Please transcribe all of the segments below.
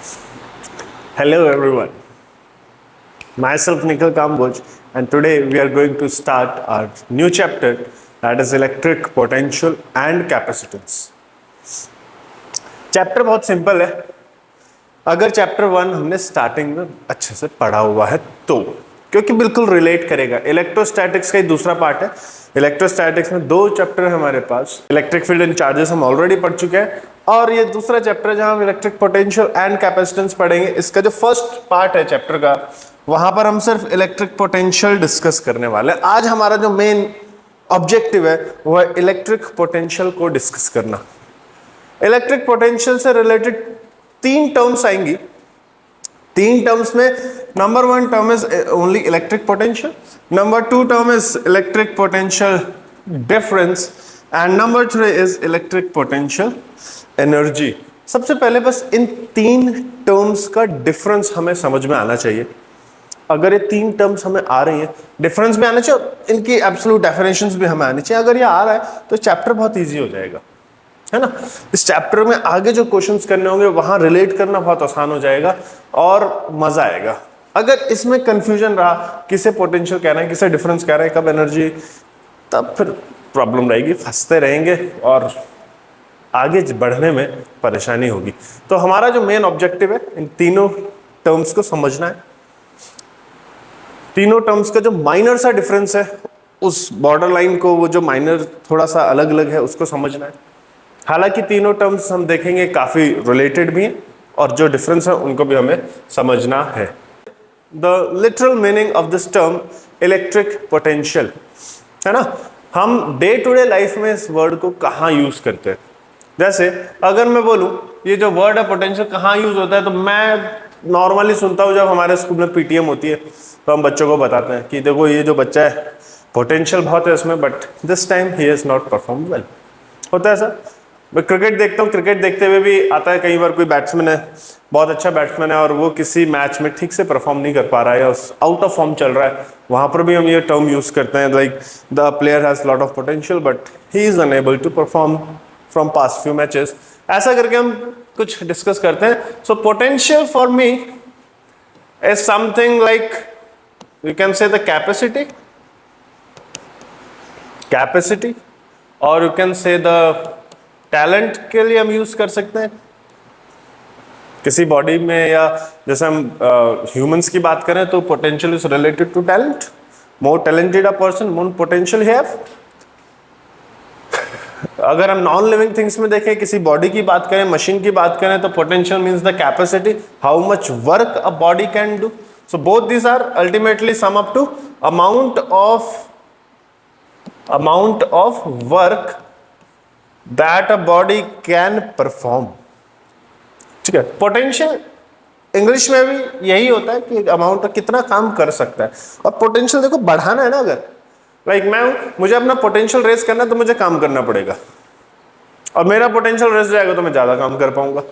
Hello everyone, myself Nikhil Kamboj, and today we are going to start our new chapter, that is electric potential and capacitance. Chapter बहुत simple है. अगर chapter 1 हमने starting में अच्छे से पढ़ा हुआ है तो, क्योंकि बिल्कुल रिलेट करेगा. इलेक्ट्रोस्टैटिक्स का ही दूसरा पार्ट है. इलेक्ट्रोस्टैटिक्स में 2 चैप्टर है हमारे पास. इलेक्ट्रिक फील्ड एंड चार्जेस हम ऑलरेडी पढ़ चुके हैं, और ये दूसरा चैप्टर है जहां हम इलेक्ट्रिक पोटेंशियल एंड कैपेसिटेंस पढ़ेंगे. इसका जो फर्स्ट पार्ट है चैप्टर का, वहां पर हम सिर्फ इलेक्ट्रिक पोटेंशियल डिस्कस करने वाले हैं. आज हमारा जो मेन ऑब्जेक्टिव है वो है इलेक्ट्रिक पोटेंशियल को डिस्कस करना. इलेक्ट्रिक पोटेंशियल से रिलेटेड 3 टर्म्स आएंगी. 3 टर्म्स में number 1 term is only electric potential, number 2 term is electric potential difference, and number 3 is electric potential energy. सबसे पहले बस इन 3 टर्म्स का डिफरेंस हमें समझ में आना चाहिए. अगर ये 3 टर्म्स हमें आ रही हैं, डिफरेंस भी आना चाहिए, इनकी एब्सोल्यूट डेफिनेशंस भी हमें आनी चाहिए. अगर ये आ रहा है तो चैप्टर बहुत इजी हो जाएगा, है ना. इस चैप्टर में आगे जो क्वेश्चंस करने होंगे वहां रिलेट करना बहुत आसान हो जाएगा और मजा आएगा. अगर इसमें कंफ्यूजन रहा, किसे पोटेंशियल कह रहे हैं, किसे डिफरेंस कह रहे हैं, कब एनर्जी, तब फिर प्रॉब्लम रहेगी, फंसते रहेंगे और आगे बढ़ने में परेशानी होगी. तो हमारा जो मेन ऑब्जेक्टिव है इन तीनों टर्म्स को समझना है. तीनों टर्म्स का जो माइनर सा डिफरेंस है, उस बॉर्डर लाइन को, वो जो माइनर थोड़ा सा अलग अलग है, उसको समझना है. हालांकि तीनों टर्म्स हम देखेंगे काफी रिलेटेड भी हैं, और जो डिफरेंस है उनको भी हमें समझना है. The literal meaning of this term electric potential, है ना. हम डे टू डे लाइफ में इस वर्ड को कहाँ यूज करते हैं. जैसे अगर मैं बोलूं ये जो वर्ड है पोटेंशियल कहाँ यूज होता है, तो मैं नॉर्मली सुनता हूँ जब हमारे स्कूल में पीटीएम होती है तो हम बच्चों को बताते हैं कि देखो ये जो बच्चा है पोटेंशियल बहुत है इसमें, but this time he has not perform well. होता है सर. मैं क्रिकेट देखता हूँ, क्रिकेट देखते हुए भी आता है कई बार कोई बैट्समैन है, बहुत अच्छा बैट्समैन है, और वो किसी मैच में ठीक से परफॉर्म नहीं कर पा रहा है या आउट ऑफ फॉर्म चल रहा है. वहां पर भी हम ये टर्म यूज करते हैं, like the player has lot of potential but he is unable to perform from past few matches. ऐसा करके हम कुछ डिस्कस करते हैं. So potential for me is something like you can say the capacity, और you can say the talent के लिए हम यूज कर सकते हैं किसी बॉडी में, या जैसे हम ह्यूमंस की बात करें तो potential is related to talent. More talented a person, more potential have. अगर हम नॉन लिविंग थिंग्स में देखें, किसी बॉडी की बात करें, मशीन की बात करें, तो potential means the capacity, how much work a body can do. So both these are ultimately sum up to amount of work that a body can perform. ठीक है. पोटेंशियल इंग्लिश में भी यही होता है कि अमाउंट कितना काम कर सकता है. और पोटेंशियल देखो बढ़ाना है ना, अगर लाइक मैं हूं, मुझे अपना पोटेंशियल रेस करना है तो मुझे काम करना पड़ेगा, और मेरा पोटेंशियल रेस जाएगा तो मैं ज्यादा काम कर पाऊंगा.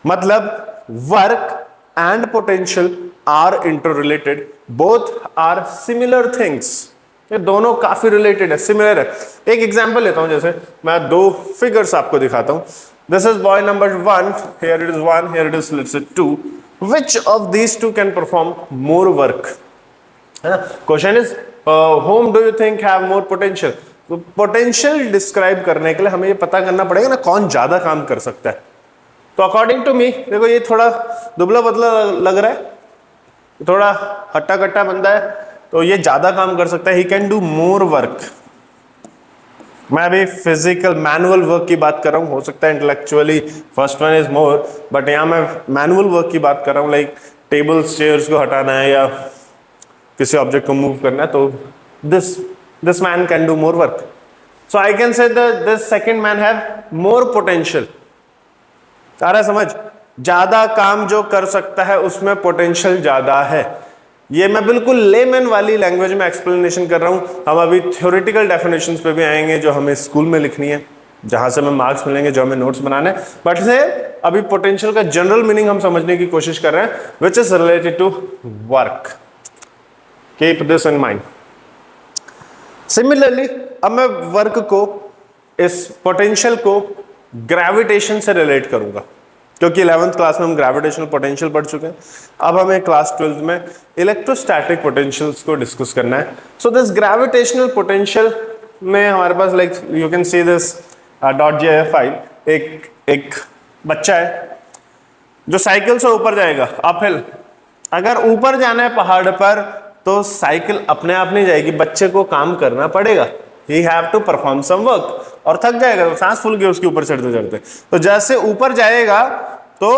मतलब work and potential are inter related, both are similar things. ये दोनों काफी रिलेटेड है, सिमिलर है. एक एग्जांपल लेता हूं, जैसे मैं 2 फिगर्स आपको दिखाता हूं. This is boy number 1, here it is 1, here it is let's say 2. Which of these 2 can perform more work, है ना. Question is whom do you think have more potential. तो पोटेंशियल डिस्क्राइब करने के लिए हमें ये पता करना पड़ेगा ना कौन ज्यादा काम कर सकता है. तो अकॉर्डिंग टू मी, देखो ये थोड़ा दुबला पतला लग रहा है, थोड़ा हट्टा कट्टा बंदा है, तो ये ज्यादा काम कर सकता है. He can do more work. मैं अभी फिजिकल मैनुअल वर्क की बात कर रहा हूँ. हो सकता है intellectually first one is more, but यहाँ मैं मैनुअल वर्क की बात कर रहा हूँ, लाइक टेबल्स चेयर्स को हटाना है या किसी ऑब्जेक्ट को मूव करना है, तो this man can do more work. So I can say this second man have more potential. आ रहा है समझ. ज्यादा काम जो कर सकता है उसमें पोटेंशियल ज्यादा है. ये मैं बिल्कुल लेमैन वाली लैंग्वेज में एक्सप्लेनेशन कर रहा हूं. हम अभी थ्योरेटिकल डेफिनेशंस पे भी आएंगे जो हमें स्कूल में लिखनी है, जहां से हमें मार्क्स मिलेंगे, जो हमें नोट्स बनाने हैं. बट से अभी पोटेंशियल का जनरल मीनिंग हम समझने की कोशिश कर रहे हैं, which is related to work. Keep this in mind. Similarly, अब मैं वर्क को, इस पोटेंशियल को ग्रेविटेशन से रिलेट करूंगा. क्योंकि 11th क्लास में हम ग्रेविटेशनल पोटेंशियल पढ़ चुके हैं। अब हमें क्लास 12th में इलेक्ट्रोस्टैटिक पोटेंशियल्स को डिस्कस करना है। सो दिस ग्रेविटेशनल पोटेंशियल में हमारे पास like you can see this .gif file, एक बच्चा है जो साइकिल से ऊपर जाएगा अपहिल। अगर ऊपर जाना है पहाड़ पर तो साइकिल अपने आप नहीं जाएगी, बच्चे को काम करना पड़ेगा। He have to perform some work, और थक जाएगा, सांस फूल गया उसके ऊपर चढ़ते चढ़ते। तो जैसे ऊपर जाएगा तो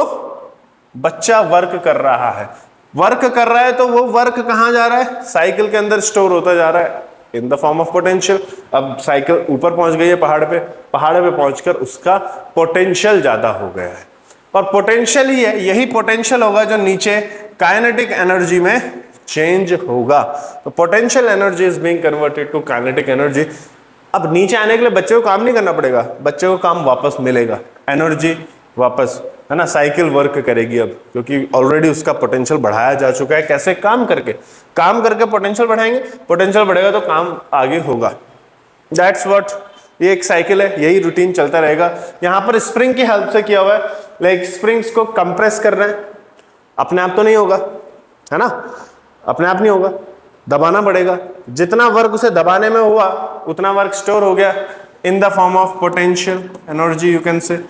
बच्चा वर्क कर रहा है, वर्क कर रहा है तो वो वर्क कहाँ जा रहा है, साइकिल के अंदर स्टोर होता जा रहा है in the form of potential. अब साइकिल ऊपर पहुंच गई है पहाड़ पे पहुंचकर उसका पोटेंशियल ज्यादा हो गया है, और पोटेंशियल ही है, यही पोटेंशियल होगा जो नीचे काइनेटिक एनर्जी में चेंज होगा। तो potential energy is being converted to kinetic energy. अब नीचे आने के लिए बच्चे को काम नहीं करना पड़ेगा, बच्चे को काम वापस मिलेगा, एनर्जी वापस, है ना, साइकिल वर्क करेगी अब, क्योंकि ऑलरेडी उसका पोटेंशियल बढ़ाया जा चुका है। कैसे? काम करके पोटेंशियल बढ़ाएंगे, पोटेंशियल बढ़ेगा तो काम आगे होगा। दैट्स व्हाट, ये एक साइकिल है, यही रूटीन चलता रहेगा। यहाँ पर स्प्रिंग की हेल्प से किया हुआ है, लाइक स्प्रिंग्स को कंप्रेस कर रहे हैं, अपने आप तो नहीं होगा, है ना, अपने आप नहीं होगा, दबाना पड़ेगा। जितना वर्क उसे दबाने में हुआ उतना वर्क स्टोर हो गया in the form of potential energy, you can say.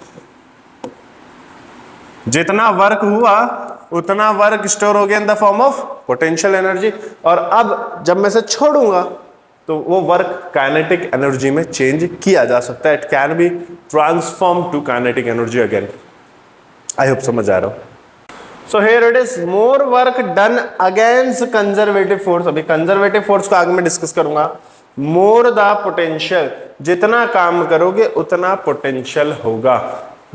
जितना वर्क हुआ उतना वर्क स्टोर हो गया in the form of potential energy, और अब जब मैं इसे छोड़ूंगा तो वो वर्क काइनेटिक एनर्जी में चेंज किया जा सकता है। It can be transform to kinetic energy again. I hope समझ आ रहा हो। So here it is, more work done against conservative force। अभी कंजर्वेटिव फोर्स को आगे मैं डिस्कस करूंगा। More the potential, जितना काम करोगे उतना पोटेंशियल होगा।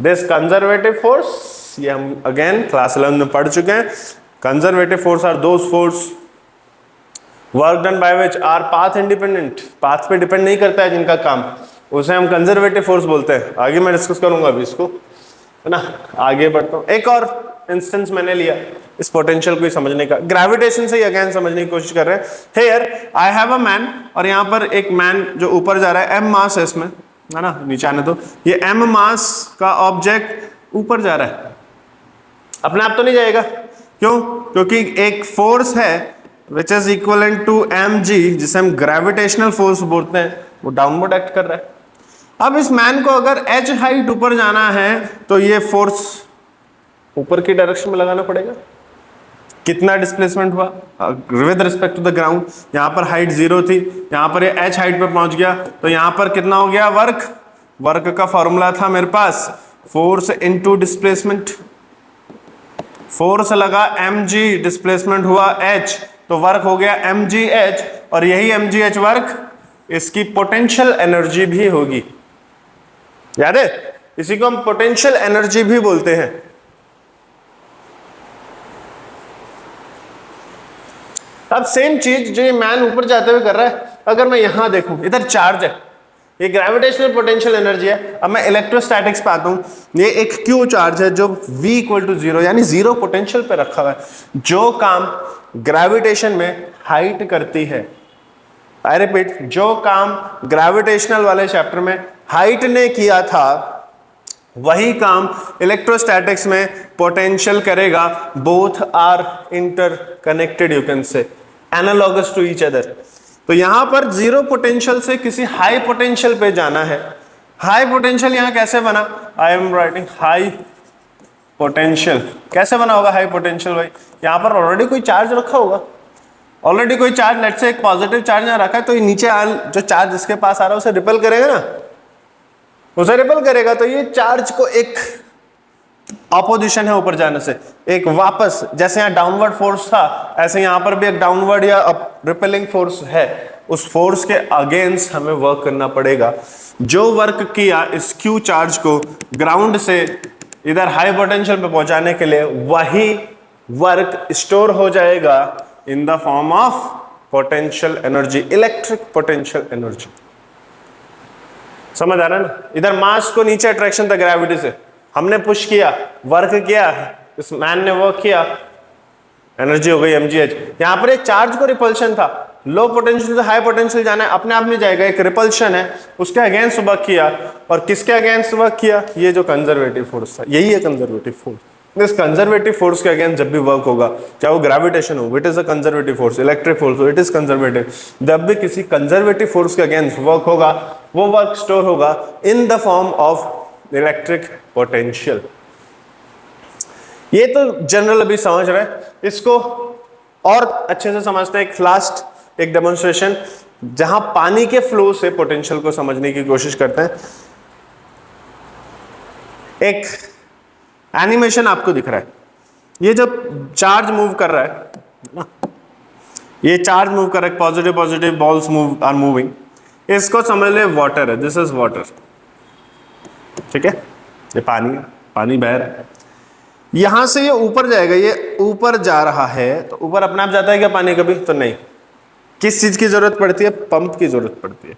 This conservative force, ये हम अगेन क्लास 11 में पढ़ चुके हैं। Conservative force are those force work done by which are path independent, path पे डिपेंड नहीं करता है जिनका काम, उसे हम कंजर्वेटिव फोर्स बोलते हैं। आगे मैं डिस्कस करूंगा अभी इसको, है ना। आगे बढ़ता हूँ, एक और इंस्टेंस मैंने लिया इस पोटेंशियल को समझने का, ग्रेविटेशन से ही अगेन समझने की कोशिश कर रहे हैं। Here I have a man, और यहाँ पर एक मैन जो ऊपर जा रहा है, एम मास है इसमें, है ना, नीचे आने तो ये एम मास का ऑब्जेक्ट ऊपर जा रहा है, अपने आप तो नहीं जाएगा। क्यों? क्योंकि एक फोर्स है which is equivalent to M G, जिसे हम ग्रेविटेशनल फोर्स बोलते हैं, वो डाउनवर्ड एक्ट कर रहा है। अब इस मैन को अगर एच हाइट ऊपर जाना है तो ये फोर्स ऊपर की डायरेक्शन में लगाना पड़ेगा। कितना डिस्प्लेसमेंट हुआ with respect to the ground? यहाँ पर हाइट 0 थी, यहाँ पर ये एच हाइट पे पहुंच गया, तो यहाँ पर कितना हो गया वर्क का फॉर्मूला था मेरे पास, फोर्स इनटू डिस्प्लेसमेंट। फोर्स लगा mg, डिस्प्लेसमेंट हुआ h, तो वर्क हो गया mgh, और यही mgh वर्क इसकी पोटेंशियल एनर्जी भी होगी। याद है? इसी को हम पोटेंशियल एनर्जी भी बोलते हैं। अब सेम चीज जो ये मैन ऊपर जाते हुए कर रहा है, अगर मैं यहां देखूं, इधर चार्ज है, ये ग्रेविटेशनल पोटेंशियल एनर्जी है। अब मैं इलेक्ट्रोस्टैटिक्स पे आता हूं, ये एक क्यू चार्ज है जो v = 0 यानी 0 पोटेंशियल पे रखा हुआ है। जो काम ग्रेविटेशन में हाइट करती है, आई रिपीट, जो काम ग्रेविटेशनल वाले चैप्टर में हाइट ने किया था वही काम इलेक्ट्रोस्टैटिक्स में पोटेंशियल करेगा। Both are interconnected, you can say analogous to each other. तो यहां पर 0 पोटेंशियल से किसी हाई पोटेंशियल पे जाना है। हाई पोटेंशियल यहां कैसे बना? I am writing high potential. कैसे बना होगा हाई पोटेंशियल भाई? यहां पर ऑलरेडी कोई चार्ज रखा होगा, ऑलरेडी कोई चार्ज, लेट्स से एक पॉजिटिव चार्ज यहाँ रखा है, तो ये नीचे जो चार्ज इसके पास आ रहा है उसे रिपेल करेगा ना, उसे रिपेल करेगा। तो ये चार्ज को एक ऑपोजिशन है ऊपर जाने से, एक वापस, जैसे यहाँ डाउनवर्ड फोर्स था ऐसे यहाँ पर भी एक डाउनवर्ड या रिपेलिंग फोर्स है। उस फोर्स के अगेंस्ट हमें वर्क करना पड़ेगा। जो वर्क किया इस क्यू चार्ज को ग्राउंड से इधर हाई पोटेंशियल पे पहुंचाने के लिए, वही वर्क स्टोर हो जाएगा इन the form of potential energy, electric potential energy. समझ आ रहा है ना? इधर मास को नीचे अट्रैक्शन था ग्रेविटी से, हमने पुश किया, वर्क किया, इस मैन ने वर्क किया, एनर्जी हो गई mgh। यहां पर एक चार्ज को रिपल्शन था, लो पोटेंशियल से हाई पोटेंशियल जाना है, अपने आप नहीं जाएगा, एक रिपल्शन है, उसके अगेंस्ट वर्क किया। और किसके अगेंस्ट वर्क किया? ये जो कंजर्वेटिव फोर्स था, यही है कंजर्वेटिव फोर्स। इस कंजर्वेटिव फोर्स के अगेंस्ट जब भी वर्क होगा, चाहे वो ग्रेविटेशन हो, it is a conservative force, electric force हो, इट इज कंजर्वेटिव, जब भी किसी कंजर्वेटिव फोर्स के अगेंस्ट वर्क होगा, वो वर्क स्टोर होगा इन the form of electric potential. ये तो जनरल अभी समझ रहे हैं, इसको और अच्छे से समझते हैं। एक लास्ट एक डेमोन्स्ट्रेशन जहां पानी के फ्लो से पोटेंशियल को समझने की कोशिश करते हैं। एक एनिमेशन आपको दिख रहा है, ये जब चार्ज मूव कर रहा है, ये चार्ज मूव कर रहा है, positive positive balls move are moving, इसको समझ ले वाटर है, दिस इज वाटर, ठीक है, ये पानी है, पानी बह रहा है, यहां से ये ऊपर जाएगा, ये ऊपर जा रहा है, तो ऊपर अपने आप जाता है क्या पानी? कभी तो नहीं। किस चीज की जरूरत पड़ती है? पंप की जरूरत पड़ती है,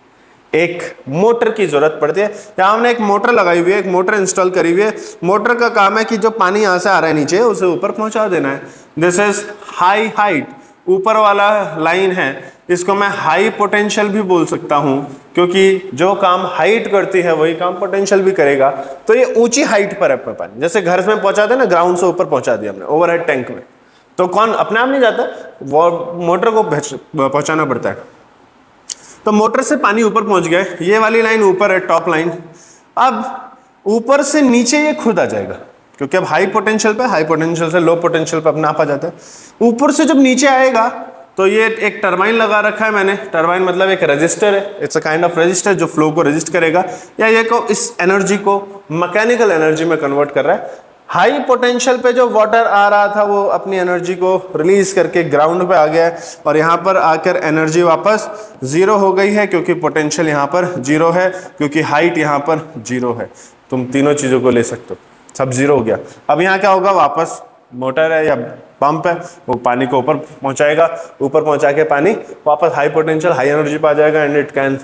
एक मोटर की जरूरत पड़ती है। यहां हमने एक मोटर लगाई हुई है, एक मोटर इंस्टॉल करी हुई है। मोटर का काम है कि जो पानी यहां से आ रहा है नीचे, उसे ऊपर पहुंचा देना है। दिस इज हाई हाइट, ऊपर वाला लाइन है, इसको मैं हाई पोटेंशियल भी बोल सकता हूं, क्योंकि जो काम हाइट करती है वही काम पोटेंशियल भी करेगा। तो ये ऊंची हाइट पर है पानी, जैसे घर में पहुंचाते हैं ना, ग्राउंड से ऊपर पहुंचा दिया हमने ओवरहेड टैंक में, तो कौन अपने आप नहीं जाता, वो मोटर को पहुंचाना पड़ता है। तो मोटर से पानी ऊपर पहुंच गया, ये वाली लाइन ऊपर है, टॉप लाइन। अब ऊपर से नीचे ये खुद आ जाएगा, क्योंकि अब हाई पोटेंशियल पे, हाई पोटेंशियल से लो पोटेंशियल पे अपना आप आ जाता है। ऊपर से जब नीचे आएगा तो ये एक टरबाइन लगा रखा है मैंने, टरबाइन मतलब एक रजिस्टर है, it's a kind of register जो फ्लो को रजिस्ट करेगा, या ये को इस एनर्जी को मैकेनिकल एनर्जी में कन्वर्ट कर रहा है। हाई पोटेंशियल पे जो वाटर आ रहा था वो अपनी एनर्जी को रिलीज करके ग्राउंड पे आ गया है, और यहाँ पर आकर एनर्जी वापस जीरो हो गई है, क्योंकि पोटेंशियल यहाँ पर जीरो है, क्योंकि हाइट यहाँ पर जीरो है। तुम तीनों चीजों को ले सकते हो, सब जीरो हो गया। अब यहाँ क्या होगा, वापस मोटर है या पंप है, वो पानी को ऊपर पहुंचाएगा, ऊपर पहुंचा के पानी वापस हाई पोटेंशियल हाई एनर्जी पे आ जाएगा, and it can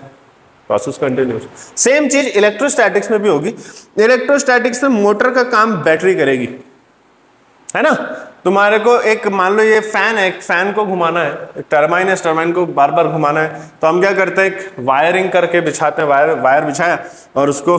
process continuous. Same चीज इलेक्ट्रोस्टैटिक्स में भी होगी। इलेक्ट्रोस्टैटिक्स में मोटर का काम बैटरी करेगी, है ना। तुम्हारे को एक मान लो ये फैन है, एक फैन को घुमाना है, एक टरबाइन है, इस टरबाइन को बार बार घुमाना है, तो हम क्या करते हैं, एक वायरिंग करके बिछाते हैं, वायर बिछाया और उसको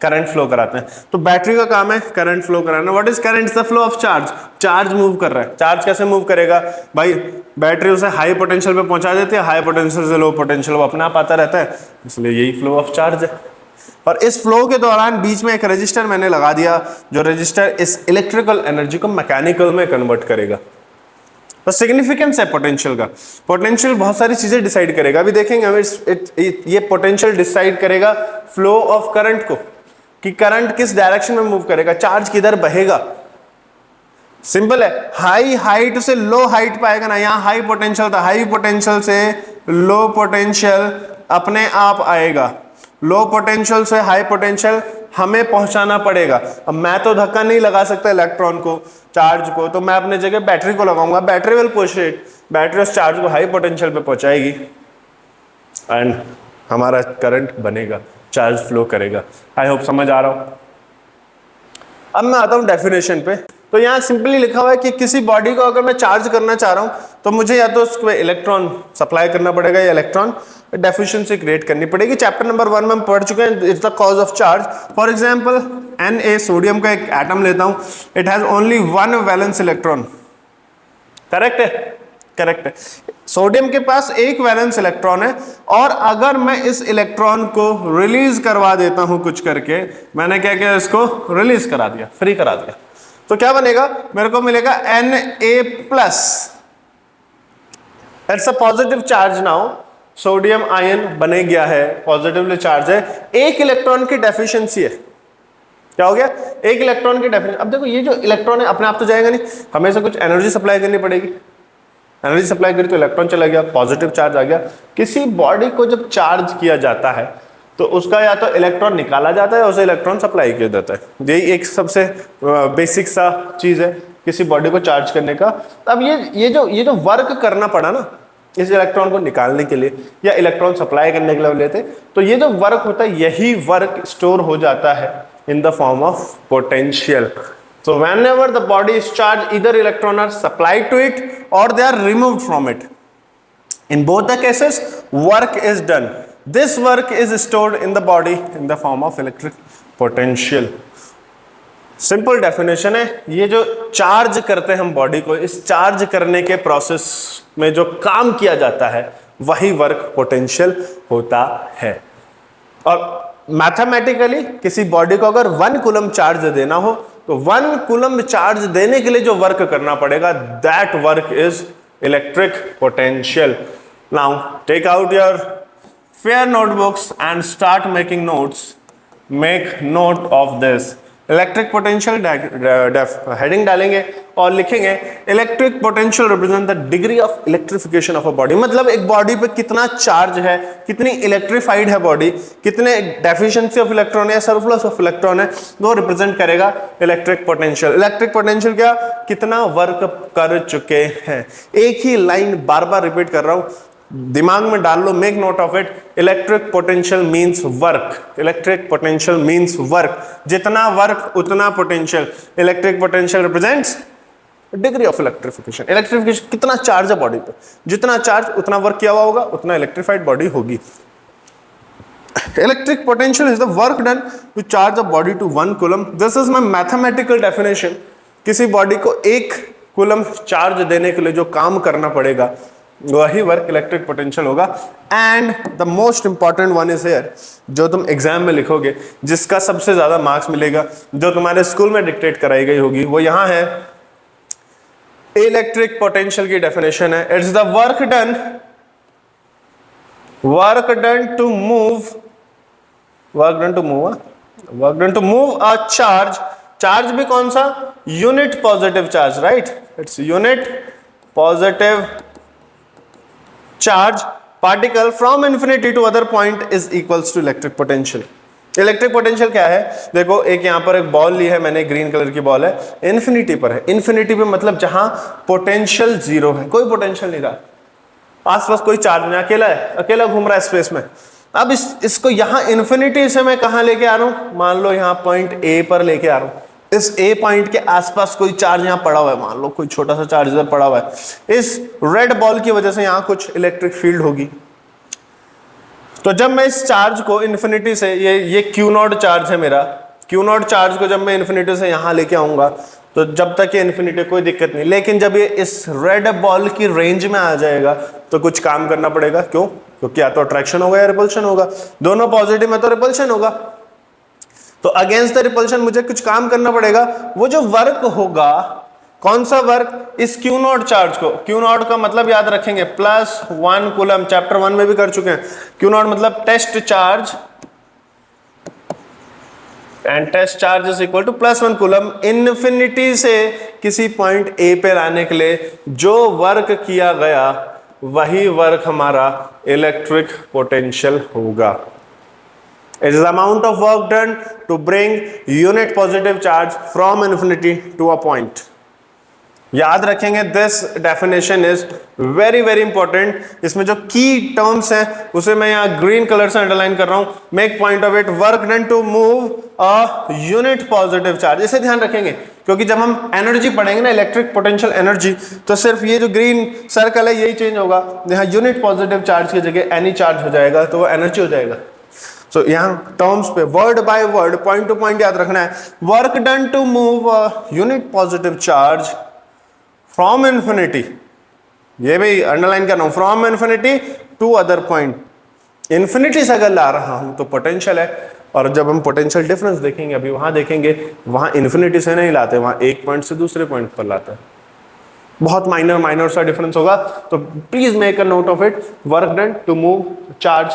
करंट फ्लो कराते हैं। तो बैटरी का काम है करंट फ्लो कराना। What is current? The flow of charge. Charge move कर रहा है, चार्ज कैसे मूव करेगा भाई? बैटरी उसे हाई पोटेंशियल पे पहुंचा देती है, हाई पोटेंशियल से लो पोटेंशियल वो अपने आप आता रहता है, इसलिए यही फ्लो ऑफ चार्ज है। और इस फ्लो के दौरान बीच में एक रजिस्टर मैंने लगा दिया, जो रजिस्टर इस इलेक्ट्रिकल एनर्जी को मैकेनिकल में कन्वर्ट करेगा। तो सिग्निफिकेंस है पोटेंशियल का। पोटेंशियल बहुत सारी चीजें डिसाइड करेगा, अभी देखेंगे हम। ये पोटेंशियल डिसाइड करेगा फ्लो ऑफ करंट को, कि करंट किस डायरेक्शन में मूव करेगा, चार्ज किधर बहेगा। सिंपल है, हाई हाइट से लो हाइट पाएगा ना, यहां हाई पोटेंशियल था, हाई पोटेंशियल से लो पोटेंशियल अपने आप आएगा, लो पोटेंशियल से हाई पोटेंशियल हमें पहुंचाना पड़ेगा। अब मैं तो धक्का नहीं लगा सकता इलेक्ट्रॉन को, चार्ज को, तो मैं अपने जगह बैटरी को लगाऊंगा, battery will push it, battery उस चार्ज को हाई पोटेंशियल पे पहुंचाएगी एंड हमारा करंट बनेगा, चार्ज फ्लो करेगा। आई होप समझ आ रहा हूं। अब मैं आता हूं डेफिनेशन पे। तो यहां सिंपली लिखा हुआ है कि किसी बॉडी को अगर मैं चार्ज करना चाह रहा हूं, तो मुझे या तो उसको इलेक्ट्रॉन सप्लाई करना पड़ेगा, या इलेक्ट्रॉन डेफिशिएंसी क्रिएट करनी पड़ेगी। चैप्टर नंबर 1 में हम पढ़ चुके हैं, it's the cause of charge. For example Na, sodium का एक एटम लेता हूं, it has only 1 valence electron. Correct है? करेक्ट है। सोडियम के पास एक वैलेंस इलेक्ट्रॉन है, और अगर मैं इस इलेक्ट्रॉन को रिलीज करवा देता हूं कुछ करके, मैंने क्या किया, इसको रिलीज करा दिया, फ्री करा दिया, तो क्या बनेगा, मेरे को मिलेगा Na+। It's a positive charge now, sodium ion बने गया है, पॉजिटिवली चार्ज है, एक इलेक्ट्रॉन की डेफिशिएंसी है। क्या हो गया? एक इलेक्ट्रॉन की डेफिशिएंसी। अब देखो, ये जो इलेक्ट्रॉन है अपने आप तो जाएगा नहीं, हमें से कुछ एनर्जी सप्लाई करनी पड़ेगी। एनर्जी सप्लाई करी तो इलेक्ट्रॉन चला गया, पॉजिटिव चार्ज आ गया। किसी बॉडी को जब चार्ज किया जाता है तो उसका या तो इलेक्ट्रॉन निकाला जाता है, उसे इलेक्ट्रॉन सप्लाई किया जाता है। यही एक सबसे बेसिक सा चीज है किसी बॉडी को चार्ज करने का। अब ये जो वर्क करना पड़ा ना इस इलेक्ट्रॉन को निकालने के लिए या इलेक्ट्रॉन सप्लाई करने के लिए लेते, तो ये जो वर्क होता है, यही वर्क स्टोर हो जाता है in the form of potential. So whenever the body is charged, either electron are supplied to it or they are removed from it. In both the cases, work is done. This work is stored in the body in the form of electric potential. Simple definition है, ये जो charge करते हैं हम body को, इस charge करने के प्रोसेस में जो काम किया जाता है वही वर्क पोटेंशियल होता है. और मैथमेटिकली किसी बॉडी को अगर 1 कूलम चार्ज देना हो तो 1 कूलम चार्ज देने के लिए जो वर्क करना पड़ेगा, that work is electric potential. Now take out your fair notebooks and start making notes. Make note of this. Electric potential heading डालेंगे और लिखेंगे electric potential represent the degree of electrification of a body. मतलब एक body पे कितना charge है, कितनी electrified है बॉडी, कितने डेफिशिएंसी ऑफ इलेक्ट्रॉन है, सरप्लस ऑफ इलेक्ट्रॉन है, वो रिप्रेजेंट करेगा इलेक्ट्रिक पोटेंशियल. इलेक्ट्रिक पोटेंशियल क्या, कितना वर्क कर चुके हैं. एक ही लाइन बार बार रिपीट कर रहा हूं, दिमाग में डाल लो, make note of it. Electric potential means work. Electric potential means work. जितना वर्क उतना potential. Electric potential represents degree of electrification. Electrification कितना चार्ज है बॉडी पे, जितना चार्ज उतना वर्क किया हुआ होगा, उतना इलेक्ट्रिफाइड बॉडी होगी. Electric potential is the work done to charge a body to 1 coulomb. This is my mathematical definition. किसी बॉडी को 1 कूलम चार्ज देने के लिए जो काम करना पड़ेगा वही वर्क इलेक्ट्रिक पोटेंशियल होगा. And the most important one is here, जो तुम एग्जाम में लिखोगे, जिसका सबसे ज्यादा मार्क्स मिलेगा, जो तुम्हारे स्कूल में डिक्टेट कराई गई होगी, वो यहां है. इलेक्ट्रिक पोटेंशियल की डेफिनेशन है, it's the work done to move a charge. Charge भी कौन सा, unit positive charge, right. It's unit positive charge particle from infinity to other point is equals to electric potential. Electric potential क्या है, देखो एक यहां पर एक बॉल ली है मैंने, ग्रीन कलर की बॉल है, इन्फिनिटी पर है. इन्फिनिटी पे मतलब जहां पोटेंशियल 0 है, कोई पोटेंशियल नहीं रहा, आसपास कोई चार्ज नहीं, अकेला है, अकेला घूम रहा है स्पेस में. अब इसको यहां इन्फिनिटी से मैं कहां लेके आ रहा हूं, मान लो यहां पॉइंट ए पर लेके आ रहा हूं. इस ए पॉइंट के आसपास कोई चार्ज यहां पड़ा हुआ है, मान लो कोई छोटा सा चार्ज इधर पड़ा हुआ है. इस रेड बॉल की वजह से यहां कुछ इलेक्ट्रिक फील्ड होगी. तो जब मैं इस चार्ज को इन्फिनिटी से, ये क्यू नॉट चार्ज है मेरा, क्यू नॉट चार्ज को जब मैं इन्फिनिटी से यहां लेके आऊंगा तो जब तक ये इन्फिनिटी कोई दिक्कत नहीं. लेकिन जब ये इस रेड बॉल की रेंज में आ जाएगा तो कुछ काम करना पड़ेगा. क्यों, क्योंकि या तो अट्रैक्शन होगा या रिपल्शन होगा. दोनों पॉजिटिव में तो रिपल्शन होगा, तो अगेंस्ट द रिपल्शन मुझे कुछ काम करना पड़ेगा. वो जो वर्क होगा, कौन सा वर्क, इस क्यू नॉट चार्ज को, क्यू नॉट का मतलब याद रखेंगे +1 कूलम, चैप्टर 1 में भी कर चुके हैं. क्यू नॉट मतलब test charge, and test charge is equal to +1 coulomb. Infinity से किसी पॉइंट ए पे लाने के लिए जो वर्क किया गया वही वर्क हमारा इलेक्ट्रिक पोटेंशियल होगा. It is the amount of work done to bring unit positive charge from infinity to a point. याद रखेंगे, this definition is very very important. इसमें जो की टर्म्स हैं उसे मैं यहाँ ग्रीन कलर से अंडरलाइन कर रहा हूं. Make point of it, work done to move a unit positive charge. इसे ध्यान रखेंगे क्योंकि जब हम एनर्जी पढ़ेंगे ना, इलेक्ट्रिक पोटेंशियल एनर्जी, तो सिर्फ ये जो ग्रीन सर्कल है यही चेंज होगा. यहाँ यूनिट पॉजिटिव चार्ज की जगह एनी चार्ज हो जाएगा तो वो एनर्जी हो जाएगा. So, यहाँ टर्म्स पे word by word, point to point याद रखना है. Work done to move unit positive charge from infinity, ये भी अंडरलाइन कर रहा हूं, from infinity to other point. Infinity से अगर ला रहा हूं तो पोटेंशियल है, और जब हम पोटेंशियल डिफरेंस देखेंगे अभी वहां देखेंगे, वहां इन्फिनिटी से नहीं लाते, वहां एक पॉइंट से दूसरे पॉइंट पर लाता है. बहुत माइनर सा डिफरेंस होगा. तो please make a note of it. Work done to move charge.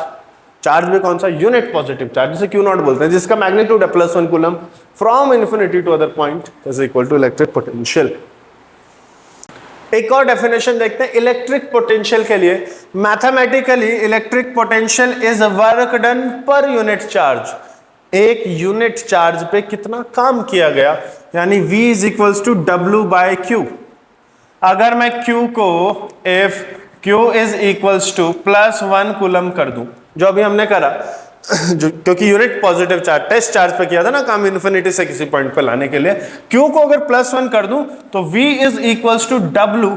Charge में कौन सा, यूनिट पॉजिटिव चार्ज, जिसे क्यू नॉट बोलते हैं, जिसका मैग्नीट्यूड है +1 coulomb, from infinity to other point is equal to electric potential. एक और डेफिनेशन देखते हैं इलेक्ट्रिक पोटेंशियल के लिए. Mathematically electric potential is work done per unit charge. एक यूनिट चार्ज पे कितना काम किया गया, यानी V is equals to W/Q. अगर मैं Q को if Q is equals to +1 coulomb कर दूं, जो अभी हमने करा, क्योंकि unit positive charge test charge पे किया था ना काम, इन्फिनिटी से किसी पॉइंट पे लाने के लिए. Q को अगर +1 कर दूं तो V is equals to W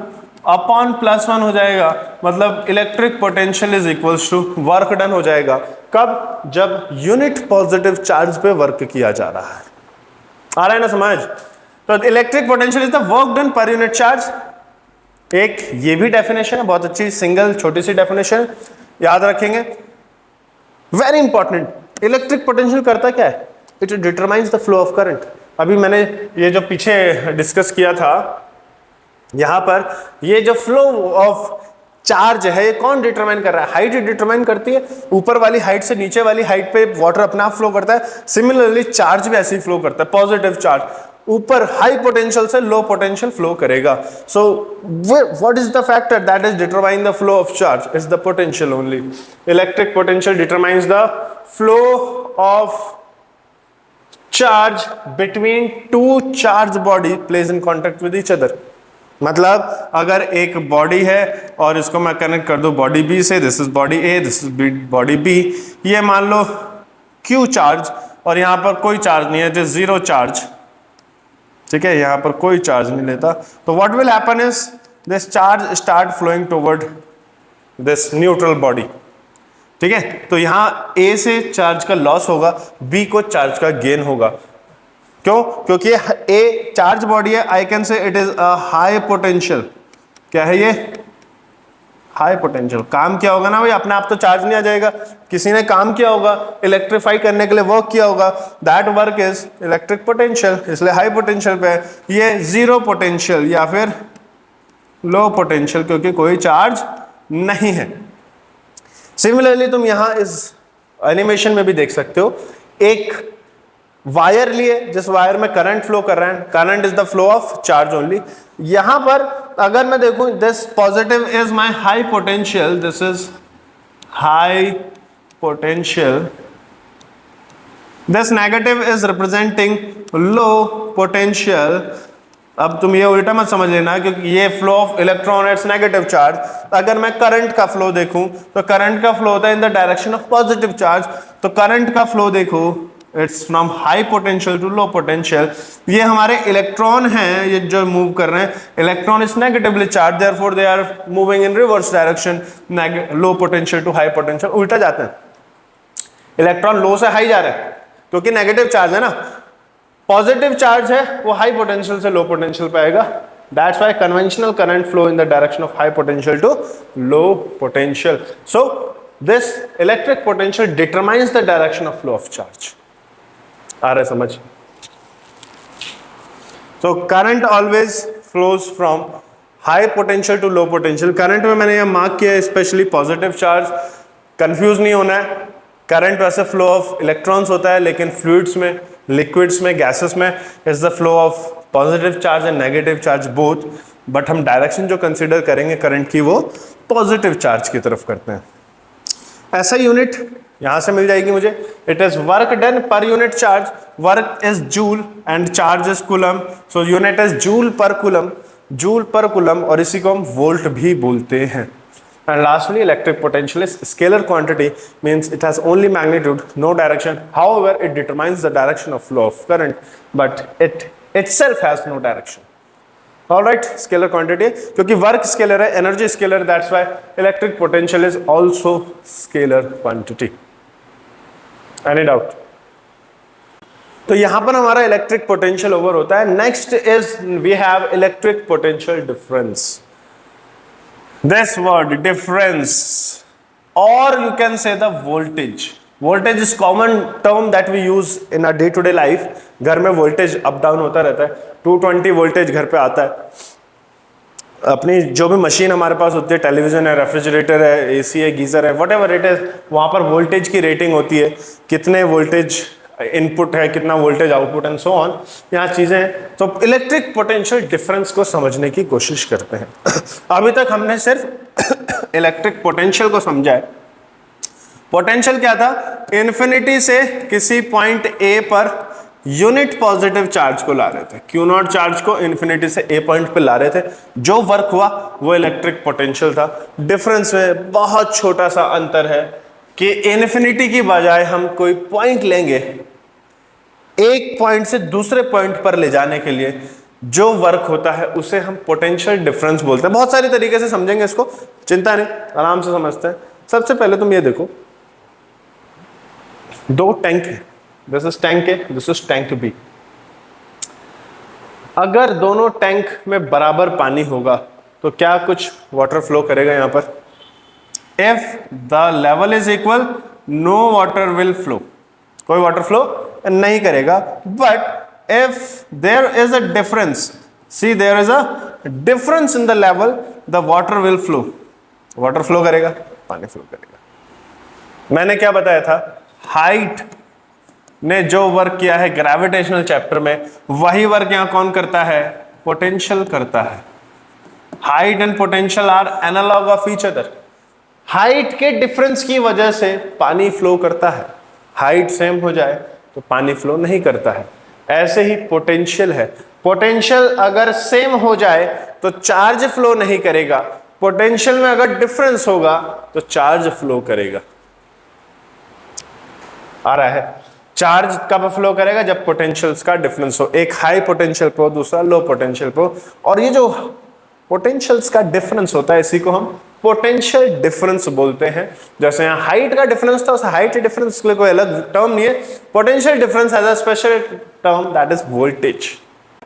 upon +1 हो जाएगा, मतलब electric potential is equals to work done हो जाएगा। कब? जब यूनिट पॉजिटिव चार्ज पे वर्क किया जा रहा है। आ रहा है ना समझ? तो electric potential is the work done per unit charge. एक ये भी डेफिनेशन है, बहुत अच्छी सिंगल छोटी सी डेफिनेशन, याद रखेंगे, वेरी इंपॉर्टेंट। इलेक्ट्रिक पोटेंशियल करता क्या है? It determines the flow of current. अभी मैंने ये जो पीछे डिस्कस किया था, यहां पर ये जो फ्लो ऑफ चार्ज है ये कौन डिटरमाइन कर रहा है? हाइट डिटरमाइन करती है। ऊपर वाली हाइट से नीचे वाली हाइट पे वाटर अपना फ्लो करता है, सिमिलरली चार्ज भी ऐसे ही फ्लो करता है। पॉजिटिव चार्ज ऊपर हाई पोटेंशियल से लो पोटेंशियल फ्लो करेगा। So what is the factor that is determine the flow of charge? Is the potential only. Electric potential determines the flow of charge between two charge body place in contact with each other. मतलब अगर एक body है और इसको मैं connect कर दूं body B से, this is body A, this is body B, ये मान लो क्यू चार्ज और यहां पर कोई चार्ज नहीं है, इट इज जीरो चार्ज, ठीक है, यहां पर कोई चार्ज नहीं लेता, तो what will happen is this charge start flowing toward this neutral body, ठीक है। तो यहां ए से चार्ज का लॉस होगा, बी को चार्ज का गेन होगा। क्यों? क्योंकि ए चार्ज बॉडी है, आई कैन से it is a high potential. क्या है ये? High potential. काम क्या होगा ना भाई, अपने आप तो चार्ज नहीं आ जाएगा, किसी ने काम किया होगा, इलेक्ट्रीफाई करने के लिए वर्क किया होगा, that work is electric potential, इसलिए हाई पोटेंशियल पे है। ये जीरो पोटेंशियल या फिर लो पोटेंशियल, क्योंकि कोई चार्ज नहीं है। सिमिलरली तुम यहां इस एनिमेशन में भी देख सकते हो, एक वायर लिए, जिस वायर में करंट फ्लो कर रहा है, current is the flow of charge only. यहां पर अगर मैं देखूं, this positive is my high potential, this is high potential, this negative is representing low potential. अब तुम ये उल्टा मत समझ लेना, क्योंकि ये flow of electron it's negative charge. अगर मैं करंट का फ्लो देखूं तो करंट का फ्लो होता है in the direction of positive charge, तो करंट का फ्लो देखो, it's from high potential to low potential. ये हमारे इलेक्ट्रॉन हैं, ये जो मूव कर रहे हैं, electron is negatively charge, therefore they are moving in reverse direction, low potential to high potential, उल्टा जाते हैं। इलेक्ट्रॉन लो से हाई जा रहा है क्योंकि नेगेटिव चार्ज है ना, पॉजिटिव चार्ज है वो हाई पोटेंशियल से लो पोटेंशियल पे आएगा। That's why conventional current flow in the direction of high potential to low potential. So this electric potential determines the direction of flow of charge. आ रहा है समझ? So current always flows from high potential to low potential। Current में मैंने यह mark किया है specially positive charge, confuse नहीं होना है। करंट वैसे फ्लो ऑफ इलेक्ट्रॉन्स होता है, लेकिन फ्लूइड्स में, लिक्विड्स में, गैसेस में is the flow of positive charge and negative charge both, but हम डायरेक्शन जो कंसिडर करेंगे करंट की वो पॉजिटिव चार्ज की तरफ करते हैं। ऐसा यूनिट यहां से मिल जाएगी मुझे, it is work done per unit charge, work is joule and charge is coulomb, so unit is joule per coulomb, और इसी को हम वोल्ट भी बोलते हैं। And lastly electric potential is scalar quantity, means it has only magnitude, no direction, however it determines the direction of flow of current, but it itself has no direction। All right, scalar quantity, क्योंकि work scalar है, energy scalar, that's why electric potential is also scalar quantity. Any doubt? तो यहां पर हमारा electric potential over होता है। Next is we have electric potential difference. This word difference, और you can say the voltage. Voltage is common term that we use in a day to day life. घर में voltage up down होता रहता है, 220 voltage घर पे आता है। अपनी जो भी मशीन हमारे पास होती है, टेलीविजन है, रेफ्रिजरेटर है, एसी है, गीजर है, व्हाटएवर इट इज, वहां पर वोल्टेज की रेटिंग होती है, कितने वोल्टेज इनपुट है, कितना voltage output and so on, यहाँ चीजें। तो इलेक्ट्रिक पोटेंशियल डिफरेंस को समझने की कोशिश करते हैं। अभी तक हमने सिर्फ इलेक्ट्रिक पोटेंशियल को समझा है। पोटेंशियल क्या था? इन्फिनिटी से किसी point A per unit positive charge को ला रहे थे, क्यू नॉट चार्ज को इन्फिनिटी से ए पॉइंट पे ला रहे थे, जो वर्क हुआ वो इलेक्ट्रिक पोटेंशियल था। डिफरेंस में बहुत छोटा सा अंतर है कि इन्फिनिटी की बजाय हम कोई पॉइंट लेंगे, एक पॉइंट से दूसरे पॉइंट पर ले जाने के लिए जो वर्क होता है उसे हम पोटेंशियल डिफरेंस बोलते हैं। बहुत सारी तरीके से समझेंगे इसको, चिंता नहीं, आराम से समझते हैं। सबसे पहले तुम ये देखो, दो टैंक है, this is tank A, this is tank B. अगर दोनों टैंक में बराबर पानी होगा तो क्या कुछ वाटर फ्लो करेगा यहां पर? If the level is equal, no water will flow, कोई वाटर फ्लो नहीं करेगा। But if there is a difference, see there is a difference in the level, the water will flow, water flow करेगा, पानी flow करेगा। मैंने क्या बताया था? हाइट ने जो वर्क किया है ग्रेविटेशनल चैप्टर में, वही वर्क यहां कौन करता है? पोटेंशियल करता है। Height and potential are analog of each other. Height के डिफरेंस की वजह से पानी फ्लो करता है, हाइट सेम हो जाए तो पानी फ्लो नहीं करता है। ऐसे ही पोटेंशियल है, पोटेंशियल अगर सेम हो जाए तो चार्ज फ्लो नहीं करेगा, पोटेंशियल में अगर डिफरेंस होगा तो चार्ज फ्लो करेगा। आ रहा है? चार्ज कब फ्लो करेगा? जब पोटेंशियल्स का डिफरेंस हो, एक हाई पोटेंशियल पे हो, दूसरा लो पोटेंशियल पे हो। और ये जो पोटेंशियल्स का डिफरेंस होता है इसी को हम पोटेंशियल डिफरेंस बोलते हैं। जैसे यहाँ हाइट का डिफरेंस था, उस हाइट डिफरेंस के लिए कोई अलग टर्म नहीं है, potential difference as a special term, that is voltage.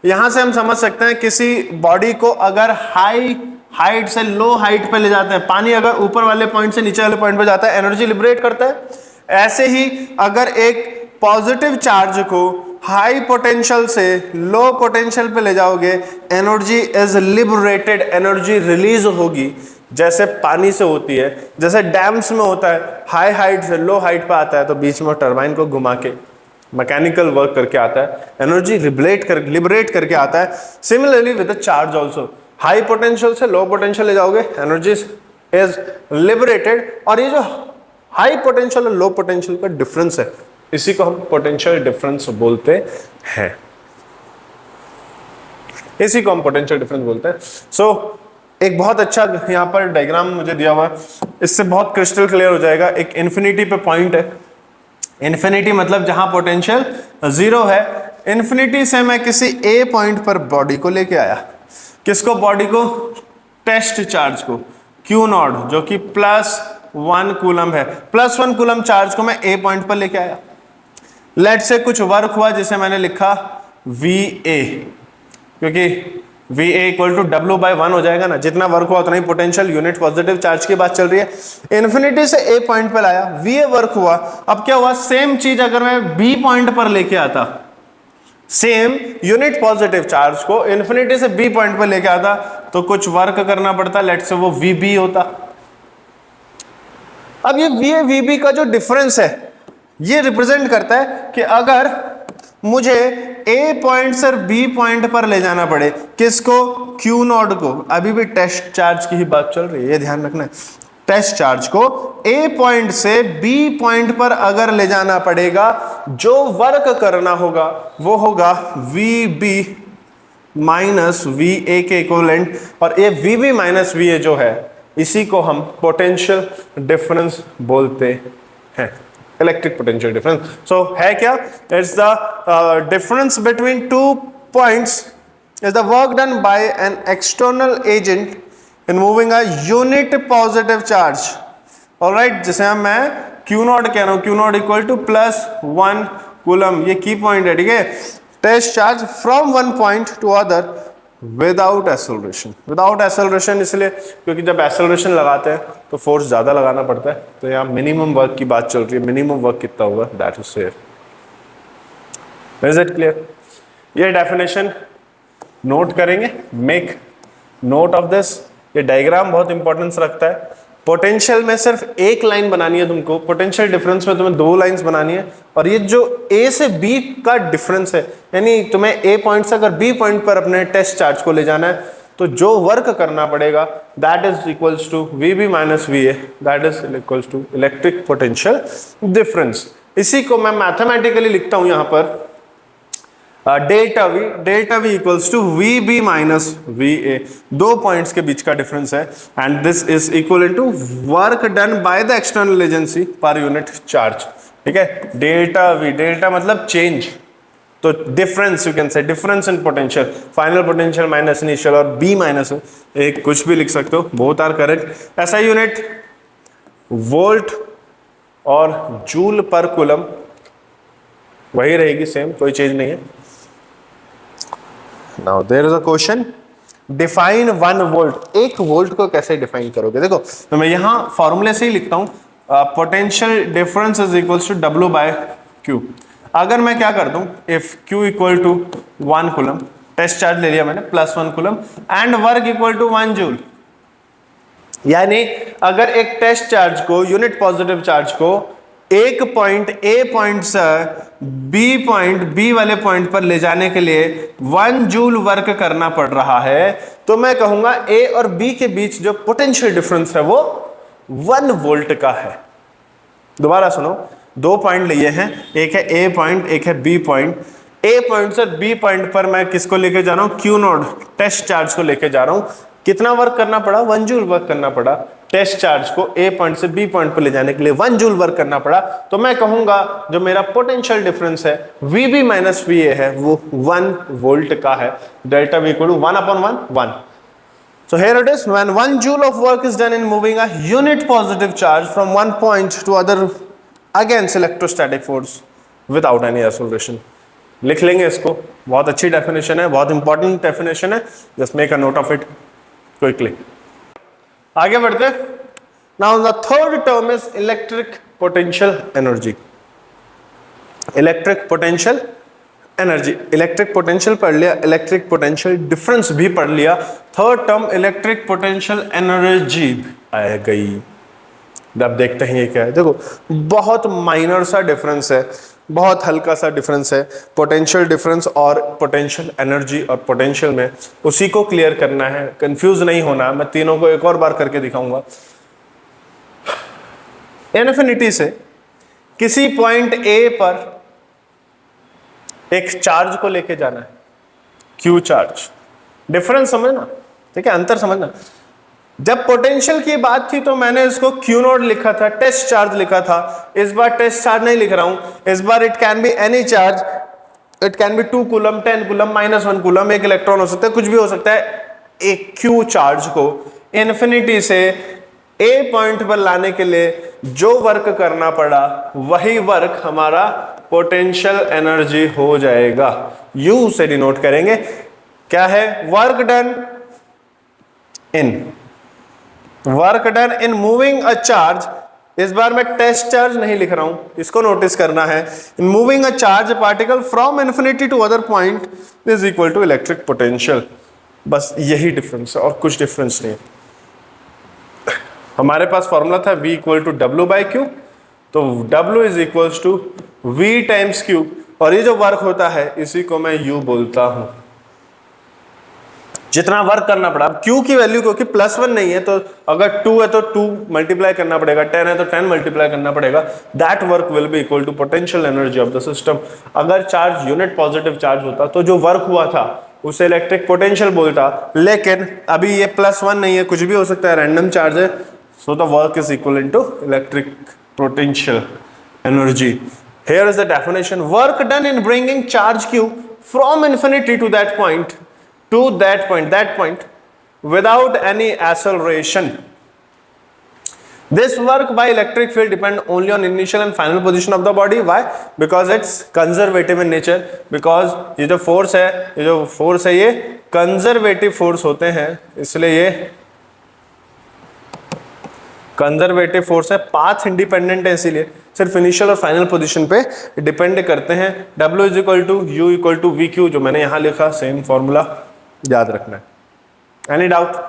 यहां से हम समझ सकते हैं किसी बॉडी को अगर हाई हाइट से लो हाइट पे ले जाते हैं, पानी अगर ऊपर वाले पॉइंट से नीचे वाले पॉइंट पे जाता है, एनर्जी लिबरेट करता है। ऐसे ही अगर एक पॉजिटिव चार्ज को हाई पोटेंशियल से लो पोटेंशियल पे ले जाओगे, energy is liberated, energy release होगी, जैसे पानी से होती है, जैसे डैम्स में होता है, हाई हाइट से लो हाइट पे आता है तो बीच में टरबाइन को घुमा के मैकेनिकल वर्क करके आता है, एनर्जी लिबरेट करके आता है। Similarly with the charge also, high potential से लो पोटेंशियल ले जाओगे, एनर्जी इज लिबरेटेड। और ये जो हाई पोटेंशियल और लो पोटेंशियल का डिफरेंस है, इसी को हम पोटेंशियल डिफरेंस बोलते हैं, इसी को हम पोटेंशियल डिफरेंस बोलते हैं। सो एक बहुत अच्छा यहाँ पर डायग्राम मुझे दिया हुआ है, इससे बहुत क्रिस्टल क्लियर हो जाएगा। एक इन्फिनिटी पे पॉइंट है, इन्फिनिटी मतलब जहां पोटेंशियल जीरो है। इन्फिनिटी से मैं किसी ए पॉइंट पर बॉडी को लेके आया, किसको? बॉडी को, टेस्ट चार्ज को, क्यू नॉट, जो कि +1 कूलम है। +1 कूलम चार्ज को मैं ए पॉइंट पर लेके आया। लेट से कुछ वर्क हुआ जिसे मैंने लिखा VA, क्योंकि VA इक्वल टू W/1 हो जाएगा ना, जितना वर्क हुआ उतना ही पोटेंशियल, यूनिट पॉजिटिव चार्ज की बात चल रही है। इन्फिनिटी से ए पॉइंट पर लाया, VA वर्क हुआ। अब क्या हुआ? सेम चीज अगर मैं बी पॉइंट पर लेके आता, सेम यूनिट पॉजिटिव चार्ज को इन्फिनिटी से बी पॉइंट पर लेके आता, तो कुछ वर्क करना पड़ता, लेट से वो VB होता। अब ये VA VB का जो डिफरेंस है, ये रिप्रेजेंट करता है कि अगर मुझे ए पॉइंट से बी पॉइंट पर ले जाना पड़े, किसको? क्यू नॉट को। अभी भी टेस्ट चार्ज की ही बात चल रही है, ये ध्यान रखना है। टेस्ट चार्ज को ए पॉइंट से बी पॉइंट पर अगर ले जाना पड़ेगा, जो वर्क करना होगा वो होगा VB माइनस VA के इक्विवेलेंट। और ये VB माइनस VA जो है, इसी को हम पोटेंशियल डिफरेंस बोलते हैं, इलेक्ट्रिक पोटेंशियल डिफरेंस। सो है क्या? It's the difference between two points is the work done by an external agent in moving a unit positive charge. Alright, जैसे मैं क्यू नॉट कह रहा हूं, Q naught equal to +1 coulomb, ये key point है, ठीक है। Test charge from one point to other without acceleration. Without acceleration इसलिए क्योंकि जब एक्सेलरेशन लगाते हैं तो फोर्स ज्यादा लगाना पड़ता है, तो यहाँ मिनिमम वर्क की बात चल रही है। मिनिमम वर्क कितना होगा? That is share. Is it clear? ये डेफिनेशन नोट करेंगे, मेक नोट ऑफ दिस। ये डायग्राम बहुत इंपॉर्टेंस रखता है। पोटेंशियल में सिर्फ एक लाइन बनानी है तुमको, पोटेंशियल डिफरेंस में तुम्हें 2 लाइंस बनानी है। और ये जो ए से बी का डिफरेंस है, यानी तुम्हें ए पॉइंट से अगर बी पॉइंट पर अपने टेस्ट चार्ज को ले जाना है, तो जो वर्क करना पड़ेगा that is equals to VB minus VA, that is equals to electric potential difference. इसी को मैं मैथमेटिकली लिखता हूं यहां पर delta V equals to VB minus VA, 2 points के बीच का डिफरेंस है। And this is equal to work done by the external agency per unit charge, ठीक है। डेल्टा V, डेल्टा मतलब चेंज, तो difference, you can say difference in potential, final potential minus initial और B minus एक कुछ भी लिख सकते हो, बोथ आर करेक्ट। ऐसा यूनिट वोल्ट और जूल पर कूलम वही रहेगी, सेम, कोई चेंज नहीं है। Now there is a question, define 1 volt. 1 volt को कैसे डिफाइन करोगे? देखो तो मैं यहां फॉर्मूले से ही लिखता हूं, potential difference is equals to W by Q। अगर मैं क्या कर दूं, if Q equal to 1 coulomb, test charge ले लिया मैंने +1 coulomb, and work equal to 1 joule, यानी अगर एक टेस्ट चार्ज को, यूनिट पॉजिटिव चार्ज को एक पॉइंट ए पॉइंट से बी पॉइंट, बी वाले पॉइंट पर ले जाने के लिए 1 जूल वर्क करना पड़ रहा है, तो मैं कहूंगा ए और बी के बीच जो पोटेंशियल डिफरेंस है वो 1 वोल्ट का है। दोबारा सुनो, 2 पॉइंट लिए हैं, एक है ए पॉइंट, एक है बी पॉइंट। ए पॉइंट से बी पॉइंट पर मैं किसको लेके जा रहा हूं? क्यू नोड, टेस्ट चार्ज को लेके जा रहा हूं। कितना वर्क करना पड़ा? 1 जूल वर्क करना पड़ा। टेस्ट चार्ज को ए पॉइंट से बी पॉइंट पर ले जाने के लिए 1 जूल वर्क करना पड़ा, तो मैं कहूंगा जो मेरा पोटेंशियल डिफरेंस है VB माइनस VA है वो 1 वोल्ट का है। Delta V equal to 1/1 So here it is, when 1 joule of work is done in moving a unit positive charge from one point to other against electrostatic force without any acceleration। लिख लेंगे इसको, बहुत अच्छी definition है, बहुत important definition है, just make a note of it quickly. आगे बढ़ते। Now the third term is electric potential energy. Electric potential energy, electric potential पढ़ लिया, इलेक्ट्रिक पोटेंशियल डिफरेंस भी पढ़ लिया। Third term electric potential energy आ गई। अब देखते हैं ये क्या है। देखो बहुत माइनर सा डिफरेंस है, बहुत हल्का सा डिफरेंस है, पोटेंशियल डिफरेंस और पोटेंशियल एनर्जी और पोटेंशियल में, उसी को क्लियर करना है, कंफ्यूज नहीं होना। मैं तीनों को एक और बार करके दिखाऊंगा। इन्फिनिटी से किसी पॉइंट ए पर एक चार्ज को लेके जाना है, क्यू चार्ज। डिफरेंस समझना, ठीक है, अंतर समझना। जब पोटेंशियल की बात थी तो मैंने इसको क्यू नोड लिखा था, टेस्ट चार्ज लिखा था। इस बार टेस्ट चार्ज नहीं लिख रहा हूं, इस बार it can be any charge, it can be 2 coulomb, 10 coulomb, -1 coulomb, एक इलेक्ट्रॉन हो सकता है, कुछ भी हो सकता है। एक क्यू चार्ज को इन्फिनिटी से ए पॉइंट पर लाने के लिए जो वर्क करना पड़ा वही वर्क हमारा पोटेंशियल एनर्जी हो जाएगा। यू से डिनोट करेंगे। क्या है? Work done in moving a charge. इस बार मैं टेस्ट चार्ज नहीं लिख रहा हूं, इसको नोटिस करना है। In moving a charge particle from infinity to other point is equal to electric potential. बस यही डिफरेंस है और कुछ डिफरेंस नहीं है। हमारे पास फॉर्मूला था V equal to W by Q, तो W is equal to V times Q, और ये जो वर्क होता है इसी को मैं U बोलता हूं। जितना वर्क करना पड़ा, Q की वैल्यू क्योंकि +1 नहीं है, तो अगर 2 है तो 2 मल्टीप्लाई करना पड़ेगा, 10 है तो 10 मल्टीप्लाई करना पड़ेगा। That work will be equal to potential energy of the system. अगर चार्ज यूनिट पॉजिटिव चार्ज होता तो जो वर्क हुआ था उसे इलेक्ट्रिक पोटेंशियल बोलता, लेकिन अभी ये +1 नहीं है, कुछ भी हो सकता है, रैंडम चार्ज है, so the work is equivalent to electric potential energy. Here is the definition: work done in bringing charge Q from infinity to that point without any acceleration. This work by electric field depend only on initial and final position of the body. Why? Because it's conservative in nature. Because ये जो force है ये conservative force होते हैं, इसलिए ये conservative force है, path independent है, इसीलिए सिर्फ इनिशियल और फाइनल पोजीशन पे डिपेंड करते हैं। W is equal to U equal to VQ, जो मैंने यहां लिखा, सेम फॉर्मूला याद रखना है। Any doubt?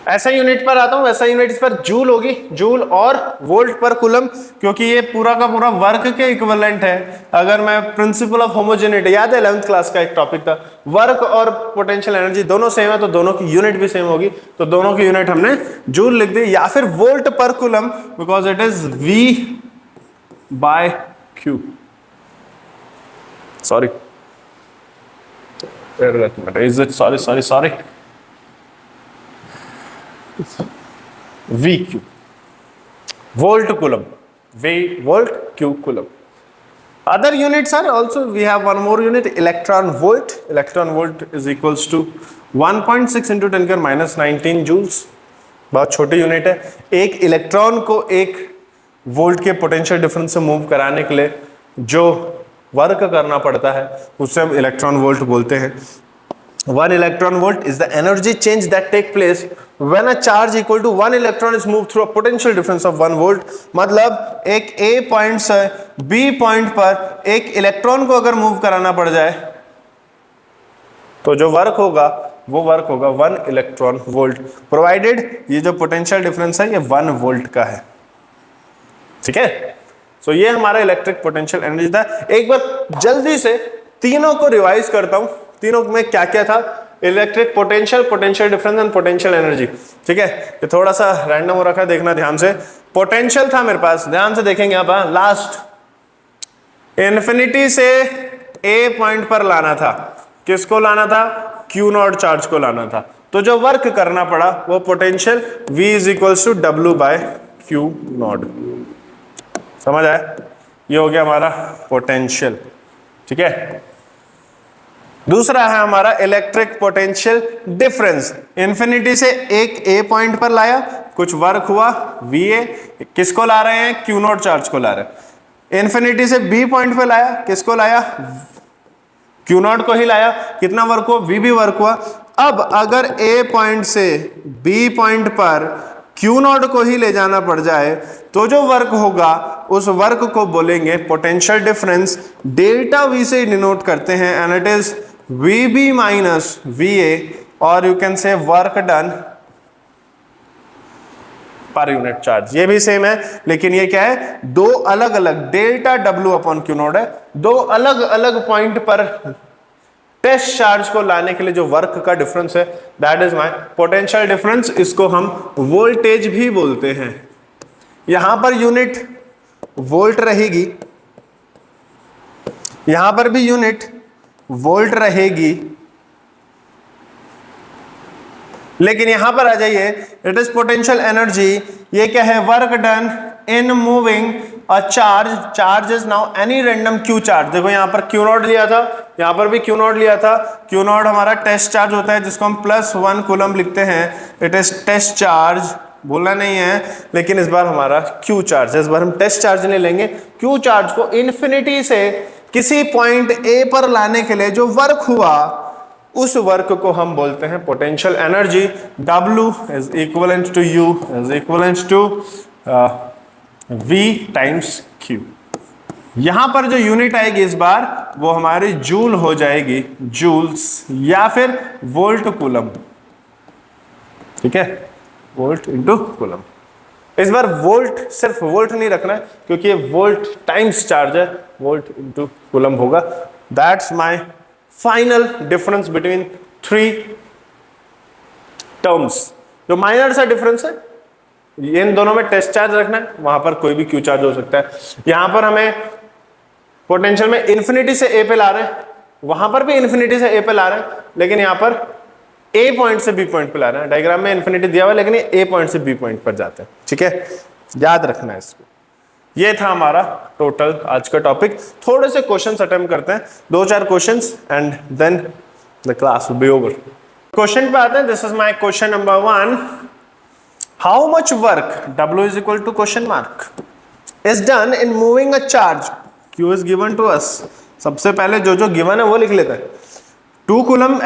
ऐसा यूनिट पर आता हूं, ऐसा यूनिट इस पर जूल होगी, जूल और वोल्ट पर कूलम, क्योंकि ये पूरा का पूरा वर्क के इक्विवेलेंट है। अगर मैं प्रिंसिपल ऑफ होमोजेनिटी, याद है 11th क्लास का एक टॉपिक था, वर्क और पोटेंशियल एनर्जी दोनों सेम है तो दोनों की यूनिट भी सेम होगी, तो दोनों की यूनिट हमने जूल लिख दी, या फिर volt per coulomb, because it is V by Q। Sorry, sorry VQ, volt coulomb, V volt Q coulomb. Other units are also, we have one more unit, electron volt. Electron volt is equals to 1.6 into 10 के minus 19 joules. बहुत छोटी unit है. एक electron को एक volt के potential difference से move कराने के लिए जो वर्क करना पड़ता है उसे हम इलेक्ट्रॉन वोल्ट बोलते हैं. 1 electron volt is the energy change that take place when a charge equal to 1 electron is moved through a potential difference of 1 volt. मतलब एक A पॉइंट से B पॉइंट पर एक इलेक्ट्रॉन को अगर मूव कराना पड़ जाए तो जो वर्क होगा वो वर्क होगा 1 इलेक्ट्रॉन वोल्ट, प्रोवाइडेड ये जो पोटेंशियल डिफरेंस है ये 1 वोल्ट का है. ठीक है, सो ये हमारा इलेक्ट्रिक पोटेंशियल एनर्जी था. एक बार जल्दी से तीनों को रिवाइज करता हूं. तीनों में क्या क्या था? Electric potential, potential difference and potential energy. ठीक है, ये थोड़ा सा रैंडम हो रखा है, देखना ध्यान से. पोटेंशियल था मेरे पास, ध्यान से देखेंगे आप. लास्ट इन्फिनिटी से ए पॉइंट पर लाना था. किसको लाना था? क्यू नॉट चार्ज को लाना था. तो जो वर्क करना पड़ा वो potential V is equals to W by Q naught. समझ आया? ये हो गया हमारा पोटेंशियल. ठीक है, दूसरा है हमारा इलेक्ट्रिक पोटेंशियल डिफरेंस. इन्फिनिटी से एक ए पॉइंट पर लाया, कुछ वर्क हुआ VA. किसको ला रहे हैं? क्यू नॉट चार्ज को ला रहे हैं. इन्फिनिटी से बी पॉइंट पर लाया, किसको लाया? क्यू नॉट को ही लाया. कितना वर्क हुआ? V भी वर्क हुआ. अब अगर ए पॉइंट से बी पॉइंट पर क्यू नॉट को ही ले जाना पड़ जाए तो जो वर्क होगा उस वर्क को बोलेंगे पोटेंशियल डिफरेंस. डेल्टा V से डिनोट करते हैं and it is VB minus VA, और यू कैन से work done per unit charge. ये भी सेम है, लेकिन ये क्या है? दो अलग अलग delta W upon Q not है. दो अलग अलग पॉइंट पर टेस्ट चार्ज को लाने के लिए जो वर्क का डिफरेंस है that is my potential difference. इसको हम वोल्टेज भी बोलते हैं. यहां पर यूनिट वोल्ट रहेगी, यहां पर भी यूनिट वोल्ट रहेगी, लेकिन यहां पर आ जाइए, इट इज पोटेंशियल एनर्जी. ये क्या है? Work done in moving a charge. Charge is now any random Q charge. देखो यहां पर क्यू नॉट लिया था, यहां पर भी क्यू नॉट लिया था. क्यू नॉट हमारा टेस्ट चार्ज होता है जिसको हम +1 कूलम लिखते हैं. इट इज टेस्ट चार्ज, बोलना नहीं है, लेकिन इस बार हमारा क्यू चार्ज है. इस बार हम टेस्ट चार्ज नहीं लेंगे. क्यू चार्ज को इन्फिनिटी से किसी पॉइंट ए पर लाने के लिए जो वर्क हुआ उस वर्क को हम बोलते हैं potential energy. W is equivalent to U is equivalent to V times Q. यहां पर जो यूनिट आएगी इस बार वो हमारी जूल हो जाएगी, जूल्स या फिर वोल्ट कूलम. ठीक है, वोल्ट इंटू कूलम. इस बार वोल्ट, सिर्फ वोल्ट नहीं रखना है क्योंकि ये वोल्ट टाइम्स चार्ज है. वोल्ट इंटू कूलम होगा. That's my final difference between 3 terms. जो माइनर सा डिफरेंस है, इन दोनों में टेस्ट चार्ज रखना है, वहां पर कोई भी क्यू चार्ज हो सकता है. यहां पर हमें पोटेंशियल में इन्फिनिटी से ए पे ला रहे हैं, वहां पर भी इन्फिनिटी से ए पे ला रहे हैं, लेकिन यहां पर ए पॉइंट से बी पॉइंट पे ला रहे हैं. डायग्राम में इन्फिनिटी दिया हुआ है लेकिन ये ए पॉइंट से बी पॉइंट पर जाते हैं. ठीक है, याद रखना है इसको. ये था हमारा टोटल आज का टॉपिक. थोड़े से क्वेश्चंस अटेम्प्ट करते हैं, 2-4 questions and then the class will be over. Question पे आते हैं. This is my question number 1. How much work W is equal to question mark is done in moving a charge Q is given to us. सबसे पहले जो जो given है वो लिख लेते हैं. 2 coulomb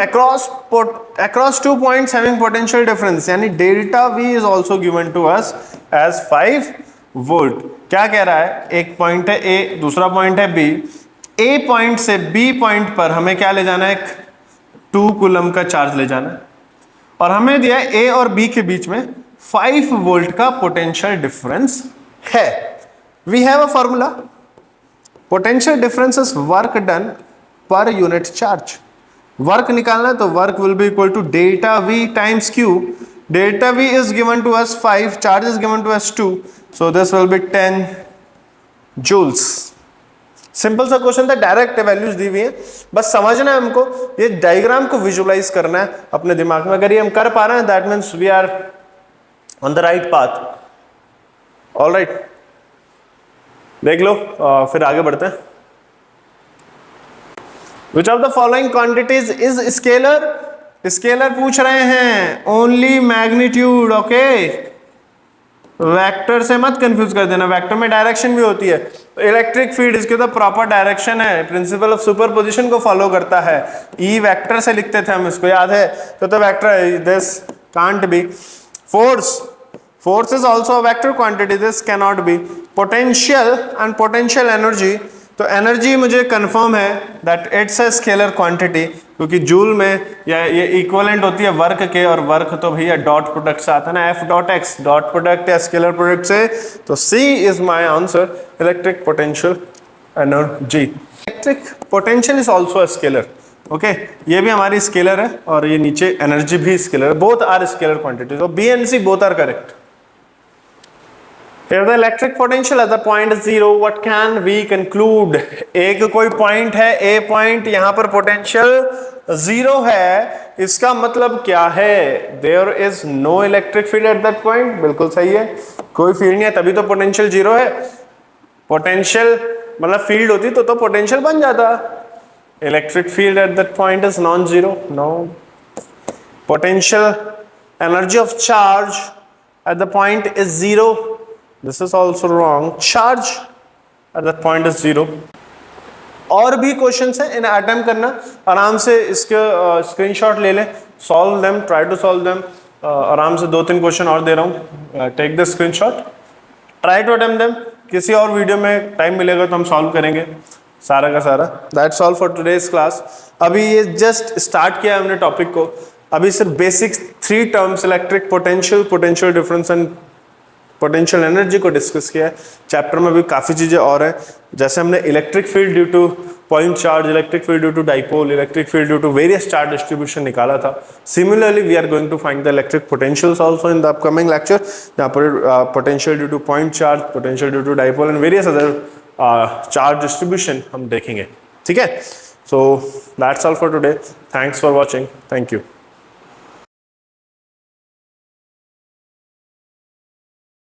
across 2 points having potential difference, यानी delta V is also given to us as 5 volt. क्या कह रहा है? एक पॉइंट है A, दूसरा पॉइंट है B. A पॉइंट से B पॉइंट पर हमें क्या ले जाना है? एक 2 कूलम का चार्ज ले जाना है, और हमें दिया है A और B के बीच में 5 वोल्ट का पोटेंशियल डिफरेंस है. We have a formula. Potential difference is work done per unit charge. Work निकालना है तो work will be equal to delta V times Q. Delta V is given to us 5, charge is given to us 2, so this will be 10 joules. Simple सा question था, direct values दी हुई है, बस समझना है हमको. ये डायग्राम को विजुअलाइज करना है अपने दिमाग में. अगर ये हम कर पा रहे हैं that means we are on the right path. All right, देख लो फिर आगे बढ़ते हैं। Which of the following quantities is scalar? Scalar पूछ रहे हैं, ओनली मैग्नीट्यूड, ओके। वेक्टर से मत कंफ्यूज कर देना, वेक्टर में डायरेक्शन भी होती है। तो इलेक्ट्रिक फील्ड इसके तो प्रॉपर डायरेक्शन है, प्रिंसिपल ऑफ सुपरपोजिशन को फॉलो करता है। ई वेक्टर से लिखते थे हम, इसको याद है? तो वेक्टर है, this can't be. Force is also a vector quantity, this can not be. Potential and potential energy, तो एनर्जी मुझे कंफर्म है that it's a scalar quantity, क्योंकि जूल में या ये इक्विवेलेंट होती है वर्क के, और वर्क तो भैया डॉट प्रोडक्ट से आता है ना, F dot x, dot product या स्केलर प्रोडक्ट से। तो C is my answer, electric potential energy. Electric potential is also a scalar, okay. ये भी हमारी स्केलर है और ये नीचे एनर्जी भी स्केलर है, बोथ आर स्केलर क्वांटिटीज। तो B and C both are correct. Here the electric potential at the point 0, what can we conclude? एक कोई पॉइंट है, A पॉइंट, यहां पर पोटेंशियल 0 है, इसका मतलब क्या है? There is no electric field at that point, बिल्कुल सही है, कोई फील्ड नहीं है, तभी तो पोटेंशियल 0 है। पोटेंशियल मतलब फील्ड होती तो पोटेंशियल बन जाता। Electric field at that point is non zero, no. Potential energy of charge at the point is 0. This is also wrong. Charge at that point is 0. और भी क्वेश्चंस हैं, इन्हें अटेम्प्ट करना, आराम से इसके स्क्रीनशॉट ले लें, solve them, try to solve them. आराम से 2-3 क्वेश्चन और दे रहा हूँ, take the screenshot, try to attempt them. किसी और वीडियो में टाइम मिलेगा तो हम सॉल्व करेंगे सारा का सारा। That's all for today's class. अभी ये जस्ट स्टार्ट किया हमने टॉपिक को, अभी सिर्फ basic 3 terms electric potential, potential difference and potential energy को डिस्कस किया है। चैप्टर में भी काफ़ी चीज़ें और हैं, जैसे हमने electric field due to point charge, electric field due to dipole, electric field due to various charge distribution निकाला था। Similarly we are going to find the electric potentials also in the upcoming lecture, जहाँ पर potential due to point charge, potential due to dipole and various other charge distribution हम देखेंगे, ठीक है। So that's all for today, thanks for watching, thank you.